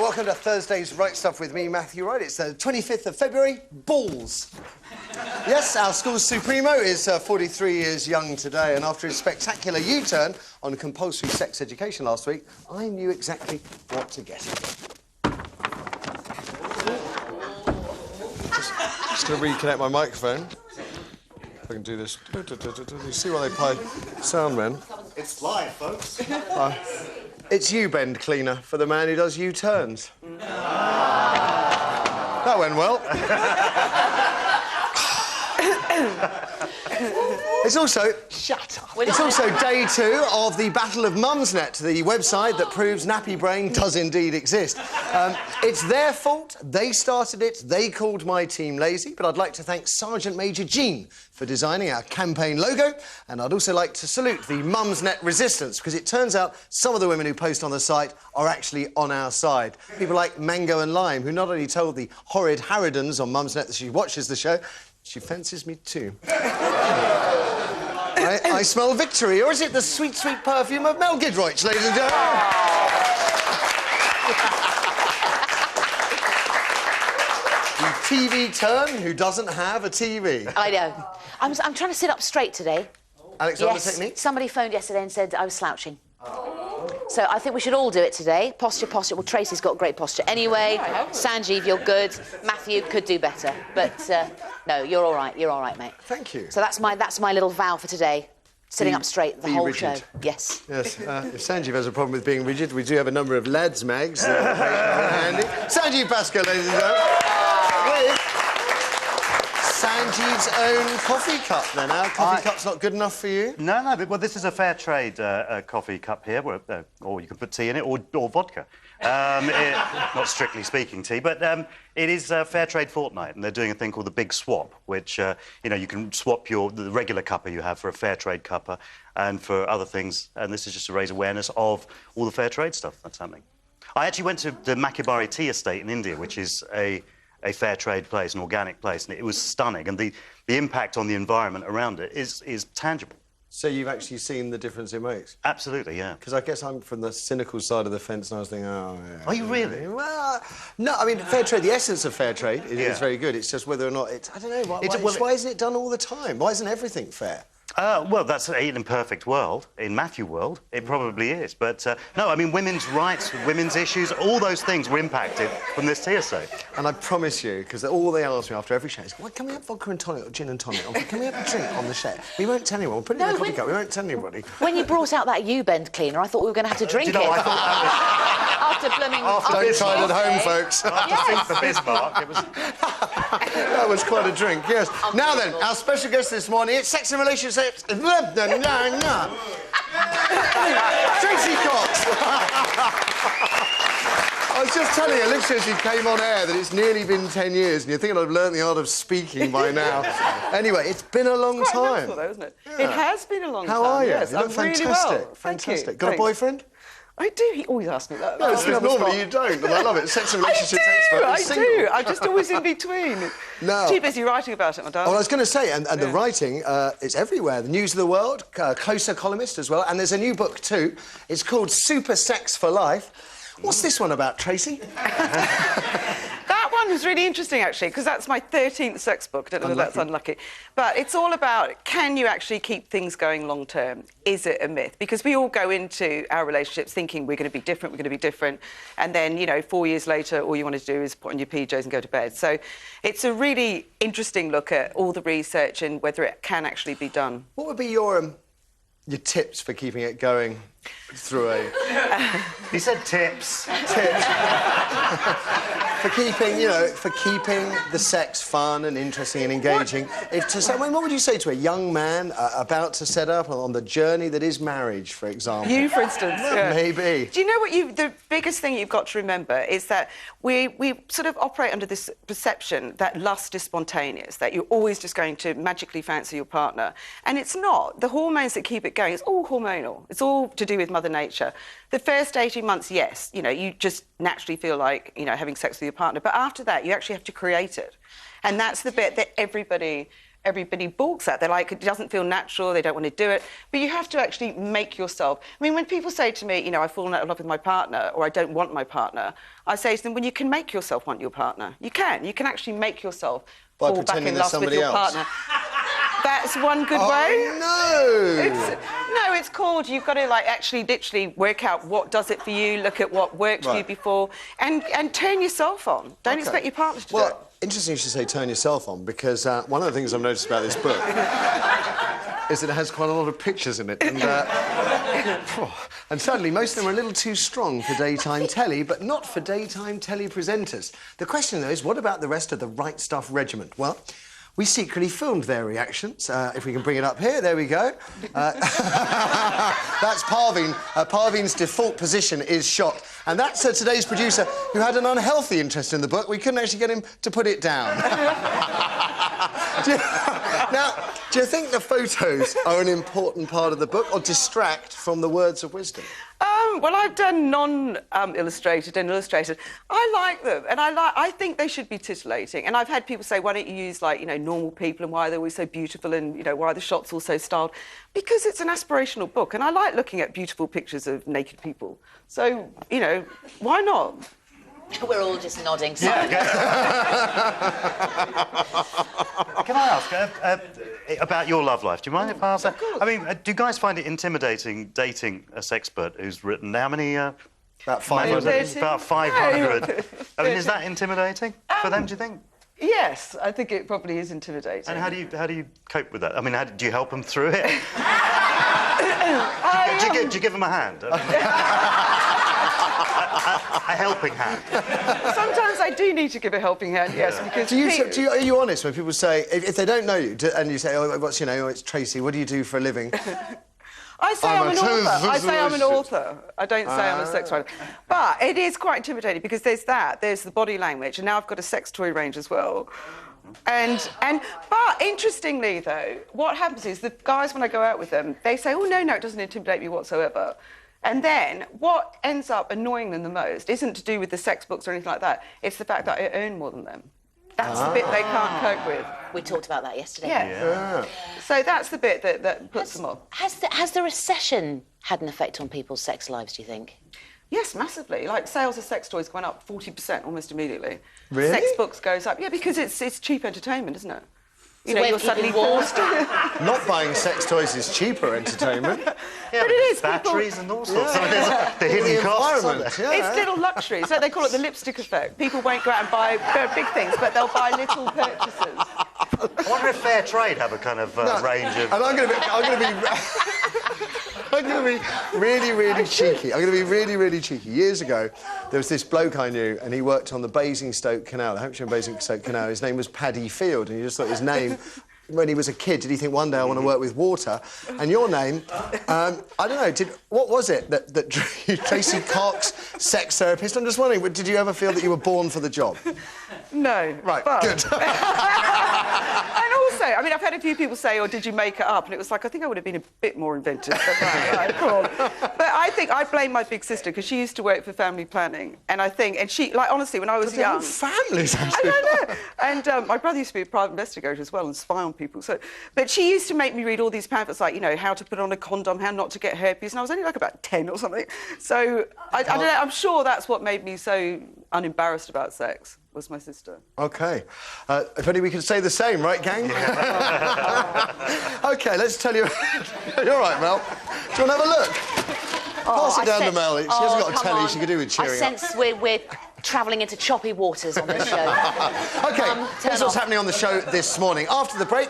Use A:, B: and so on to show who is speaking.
A: welcome to Thursday's Right Stuff with me, Matthew Wright. It's the 25th of February, balls. Yes, our school's Supremo is 43 years young today, and after his spectacular U-turn on compulsory sex education last week, I knew exactly what to get him. Just going to reconnect my microphone. If I can do this. You see why they play sound, men?
B: It's live, folks.
A: It's U-bend cleaner for the man who does U-turns. That went well. It's also... Shut up. It's also day 2 of the Battle of Mumsnet, the website that proves nappy brain does indeed exist. It's their fault. They started it. They called my team lazy. But I'd like to thank Sergeant Major Jean for designing our campaign logo. And I'd also like to salute the Mumsnet resistance, because it turns out some of the women who post on the site are actually on our side. People like Mango and Lime, who not only told the horrid harridans on Mumsnet that she watches the show, she fancies me too. I smell victory, or is it the sweet, sweet perfume of Mel Gidroich, ladies and gentlemen? The TV turn who doesn't have a TV.
C: I know. I'm trying to sit up straight today.
A: Alexander technique?
C: Somebody phoned yesterday and said I was slouching. So I think we should all do it today. Posture. Well, Tracy's got great posture anyway. Sanjeev, you're good. Matthew could do better. But, no, you're all right. You're all right, mate.
A: Thank you.
C: So that's my little vow for today. Sitting up straight the whole
A: rigid.
C: show. Yes.
A: Yes. If Sanjeev has a problem with being rigid, we do have a number of lads mags that are handy. Sanjeev Bhaskar, ladies and gentlemen. With Sanjeev's own coffee cup, then. Our coffee cup's not good enough for you?
B: No, well, this is a fair trade coffee cup here, or you can put tea in it, or vodka. Not strictly speaking tea, but it is Fair Trade Fortnight, and they're doing a thing called the Big Swap, which, you know, you can swap the regular cuppa you have for a Fair Trade cuppa and for other things, and this is just to raise awareness of all the fair trade stuff that's happening. I actually went to the Makibari Tea Estate in India, which is a fair trade place, an organic place, and it was stunning, and the impact on the environment around it is tangible.
A: So you've actually seen the difference it makes?
B: Absolutely, yeah.
A: Because I guess I'm from the cynical side of the fence, and I was thinking, oh, yeah.
B: Are you really?
A: Well, no, I mean, fair trade, the essence of fair trade is very good. It's just whether or not it's... I don't know, why isn't it done all the time? Why isn't everything fair?
B: Well, that's in an imperfect world. In Matthew world, it probably is. But, no, I mean, women's rights, women's issues, all those things were impacted from this tea estate.
A: And I promise you, because all they ask me after every show is, well, can we have vodka and tonic or gin and tonic? Or can we have a drink on the show? We won't tell anyone. We'll put it in a coffee cup. We won't tell anybody.
C: When you brought out that U-bend cleaner, I thought we were going to have to drink
B: Do you know,
C: it.
B: I thought that
C: After
A: Don't tide at home, folks.
B: after Bismarck, it was...
A: That was quite a drink, yes. Now then, our special guest this morning, it's Sex and Relationships... Tracey Cox! I was just telling you, literally as you came on air, that it's nearly been 10 years, and you're thinking I've learned the art of speaking by now. Anyway, it's been a long time.
D: Though, isn't it? Yeah. It has been a long time.
A: How are you?
D: Yes,
A: You look
D: I'm
A: fantastic.
D: really well.
A: Fantastic.
D: Thank you.
A: Got a boyfriend?
D: I do. He always asks me that.
A: No, normally you don't, and I love it. Sex and relationships expert.
D: I do. I'm just always in between.
A: No.
D: Too busy writing about it, my darling.
A: Well, I was going to say, and the writing, it's everywhere. The News of the World, Closer columnist as well, and there's a new book too. It's called Super Sex for Life. What's this one about, Tracy?
D: That one was really interesting, actually, because that's my 13th sex book. I don't know if that's unlucky. But it's all about, can you actually keep things going long-term? Is it a myth? Because we all go into our relationships thinking we're going to be different, and then, you know, 4 years later, all you want to do is put on your PJs and go to bed. So it's a really interesting look at all the research and whether it can actually be done.
A: What would be your tips for keeping it going through a...
B: He said tips.
A: Tips. For keeping the sex fun and interesting and engaging. What would you say to a young man about to set up on the journey that is marriage, for example?
D: You, for instance. Yeah.
A: Maybe.
D: Do you know what the biggest thing you've got to remember is that we sort of operate under this perception that lust is spontaneous, that you're always just going to magically fancy your partner. And it's not. The hormones that keep it going, it's all hormonal. It's all to do with Mother Nature. The first 18 months, yes, you know, you just naturally feel like, you know, having sex with your partner. But after that, you actually have to create it. And that's the bit that everybody everybody balks at. They're like, it doesn't feel natural, they don't want to do it. But you have to actually make yourself. I mean, when people say to me, you know, I've fallen out of love with my partner, or I don't want my partner, I say to them, well, you can make yourself want your partner. You can actually make yourself fall back in love with your partner. That's one good way.
A: Oh,
D: no! It's called, you've got to, like, actually literally work out what does it for you, look at what worked for you before, and turn yourself on. Don't expect your partner to do it.
A: Well, interesting you should say turn yourself on, because one of the things I've noticed about this book is that it has quite a lot of pictures in it. And certainly most of them are a little too strong for daytime telly, but not for daytime telly presenters. The question, though, is what about the rest of the Right Stuff regiment? Well, we secretly filmed their reactions. If we can bring it up here, there we go. That's Parveen. Parveen's default position is shot. And that's today's producer, who had an unhealthy interest in the book. We couldn't actually get him to put it down. Do you think the photos are an important part of the book, or distract from the words of wisdom?
D: Well, I've done non-illustrated and illustrated. I like them, and I think they should be titillating. And I've had people say, why don't you use, like, you know, normal people, and why are they always so beautiful, and, you know, why are the shots all so styled? Because it's an aspirational book, and I like looking at beautiful pictures of naked people. So, you know, why not?
C: We're all just nodding.
B: Yeah, Can I ask about your love life? Do you mind if I ask that? I mean, do you guys find it intimidating dating a sexpert who's written how many?
A: About 500.
B: About 500. I mean, is that intimidating for them, do you think?
D: Yes, I think it probably is intimidating.
B: And how do you cope with that? I mean, do you help them through it? Do you give them a hand? A helping hand.
D: Sometimes I do need to give a helping hand, yes, because...
A: Are you honest when people say, if they don't know you, and you say, oh, what's your name? Oh, it's Tracey, what do you do for a living?
D: I say I'm an author. I say I'm an author. I don't say I'm a sex writer. But it is quite intimidating, because there's the body language, and now I've got a sex toy range as well. But interestingly, though, what happens is the guys, when I go out with them, they say, oh, no, it doesn't intimidate me whatsoever. And then what ends up annoying them the most isn't to do with the sex books or anything like that. It's the fact that I earn more than them. That's the bit they can't cope with.
C: We talked about that yesterday.
D: Yeah. So that's the bit that puts them off.
C: Has the recession had an effect on people's sex lives, do you think?
D: Yes, massively. Like, sales of sex toys went up 40% almost immediately.
A: Really?
D: Sex books goes up. Yeah, because it's cheap entertainment, isn't it? You
C: So
D: know, you're suddenly forced.
A: Not buying sex toys is cheaper entertainment.
B: Yeah,
D: but it is.
B: Batteries and all sorts. The hidden costs.
D: It's little luxuries. So they call it the lipstick effect. People won't go out and buy big things, but they'll buy little purchases.
B: I wonder if Fair Trade have a kind of range of...
A: And I'm going to be really, really cheeky. I'm going to be really, really cheeky. Years ago, there was this bloke I knew, and he worked on the Basingstoke Canal, the Hampshire and Basingstoke Canal. His name was Paddy Field, and you just thought his name... When he was a kid, did he think one day I want to work with water? And your name, I don't know, what was it that Tracey Cox, sex therapist? I'm just wondering, did you ever feel that you were born for the job?
D: No.
A: Right,
D: but...
A: good.
D: And also, I mean, I've had a few people say, oh, did you make it up? And it was like, I think I would have been a bit more inventive than that. Cool. But I think I blame my big sister, because she used to work for family planning. And I think, and she, like, honestly, when I was young...
A: families,
D: I don't know. And my brother used to be a private investigator as well and spy on people. So, but she used to make me read all these pamphlets, like, you know, how to put on a condom, how not to get herpes, and I was only like about 10 or something. So I don't know, I'm sure that's what made me so unembarrassed about sex, was my sister.
A: OK. If only we could say the same, right, gang? OK, let's tell you... You're all right, Mel. Do you want to have a look? Pass it down to Mel. She hasn't got a telly, she could do with cheering up.
C: I sense we're travelling into choppy waters on this show.
A: OK, here's what's happening on the show this morning. After the break...